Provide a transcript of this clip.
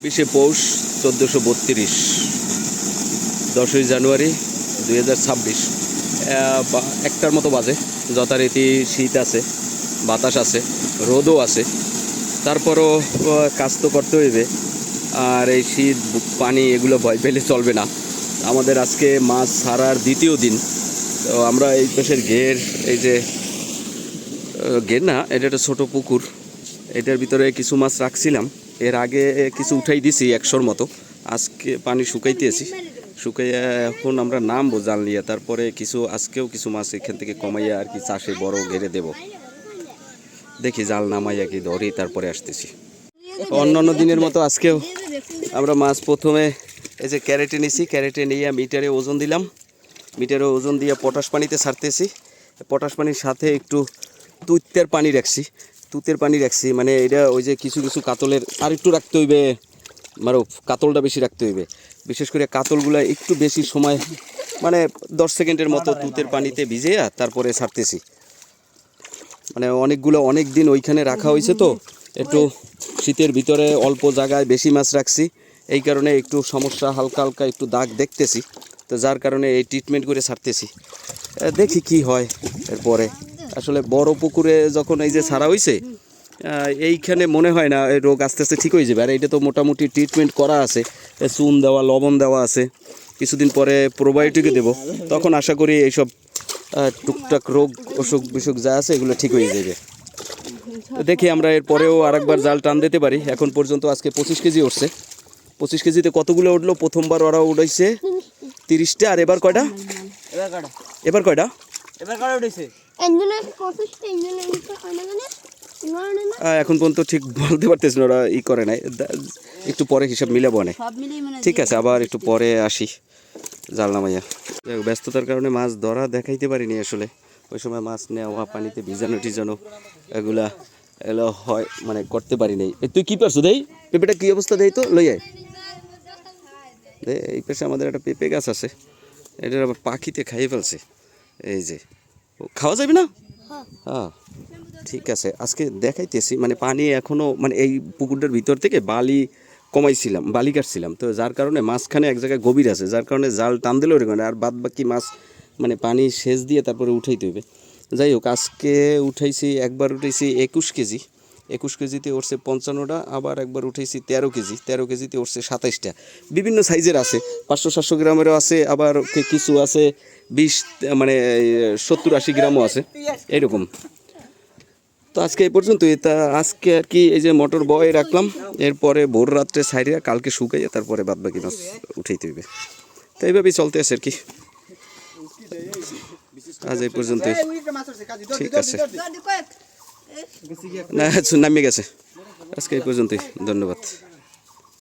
20শে পৌষ 1432 10ই জানুয়ারি 2026 একটার মতো বাজে। যথারীতি শীত আছে, বাতাস আছে, রোদও আছে, তারপরও কাজ তো করতে হইবে। আর এই শীত পানি এগুলো ভয় পেলে চলবে না। আমাদের আজকে মাছ ছাড়ার দ্বিতীয় দিন। তো আমরা এই পাশের ঘের, এই যে ঘের না, এটা একটা ছোটো পুকুর, এটার ভিতরে কিছু মাছ রাখছিলাম। এর আগে কিছু উঠাই দিছি 100-র মতো। আজকে পানি শুকাইতেছি, শুকাইয়া এখন আমরা নামবো জাল নিয়ে। তারপরে আজকেও কিছু মাছ এখান থেকে কমাইয়া আর কি চাষে বড় ঘেরে দেব। দেখি জাল নামাইয়া কি ধরি, তারপরে আসতেছি। অন্যান্য দিনের মতো আজকেও আমরা মাছ প্রথমে এই যে ক্যারেটে নিছি, ক্যারেটে নিয়ে মিটারে ওজন দিলাম। মিটারে ওজন দিয়ে পটাশ পানিতে ছাড়তেছি। পটাশ পানির সাথে একটু তুতের পানি রাখছি। মানে এটা ওই যে কিছু কিছু কাতলের আর একটু রাখতে হইবে, কাতলটা বেশি রাখতে হইবে। বিশেষ করে কাতলগুলো একটু বেশি সময়, মানে 10 সেকেন্ডের মতো তুতের পানিতে ভিজিয়ে তারপরে ছাড়তেছি। মানে অনেক দিন ওইখানে রাখা হয়েছে, তো একটু শীতের ভিতরে অল্প জায়গায় বেশি মাছ রাখছি, এই কারণে একটু সমস্যা, হালকা হালকা একটু দাগ দেখতেছি। তো যার কারণে এই ট্রিটমেন্ট করে ছাড়তেছি। দেখি কি হয় এরপরে। আসলে বড় পুকুরে যখন এই যে ছাড়া হয়েছে, এইখানে মনে হয় না এই রোগ আস্তে আস্তে ঠিক হয়ে যাবে। আর এটা তো মোটামুটি ট্রিটমেন্ট করা আছে, চুন দেওয়া, লবণ দেওয়া আছে। কিছুদিন পরে প্রোবায়োটিকে দেব, তখন আশা করি এইসব টুকটাক রোগ অসুখ বিসুখ যা আছে এগুলো ঠিক হয়ে যাবে। দেখি আমরা এরপরেও আরেকবার জাল টান দিতে পারি। এখন পর্যন্ত আজকে 25 কেজি উঠছে। 25 কেজিতে কতগুলো উঠলো? প্রথমবার ওরা উঠাইছে 30টা, আর এবার কয়টা এখন পর্যন্ত ঠিক বলতে পারতেছি না, ওরা করে নাই। একটু পরে হিসাব মিলাবো না, ঠিক আছে? আবার একটু পরে আসি জাল নামাইয়া। ব্যস্ততার কারণে মাছ ধরা দেখাইতে পারিনি আসলে। ওই সময় মাছ নেওয়া, পানিতে ভিজানো এগুলো হয়, মানে করতে পারি নাই। তুই কি পারছো? দেই পেঁপেটা কি অবস্থা, দেই তো লই আয়। এই পাশে আমাদের একটা পেঁপে গাছ আছে, এটার আবার পাখিতে খাইয়ে ফেলছে। এই যে খাওয়া যাবে না? হ্যাঁ, ঠিক আছে, আজকে দেখাইতেছি। মানে পানি এখনও, মানে এই পুকুরটার ভিতর থেকে বালি কাটছিলাম, তো যার কারণে মাঝখানে এক জায়গায় গভীর আছে, যার কারণে জাল টান দিলে ওরকম। আর বাদ বাকি মাছ মানে পানি সেচ দিয়ে তারপরে উঠাইতে হবে। যাই হোক, আজকে একবার উঠাইছি 21 কেজিতে উঠছে 55টা। আবার একবার উঠেছি 13 কেজিতে উঠছে 27টা। বিভিন্ন সাইজের আছে, 500-700 গ্রামেরও আছে, আবার কিছু আছে 70-80 গ্রামও আছে, এইরকম। তো আজকে এই পর্যন্তই। তা আজকে আর কি এই যে মোটর বয় রাখলাম, এরপরে ভোর রাত্রে ছাইরিয়া কালকে শুকাইয়া তারপরে বাদ বাকি মাছ উঠাইতে হইবে। তো এইভাবেই চলতে আছে আর কি। আজ এই পর্যন্তই, ঠিক আছে? না, নামিয়ে গেছে। আজকে এই পর্যন্তই, ধন্যবাদ।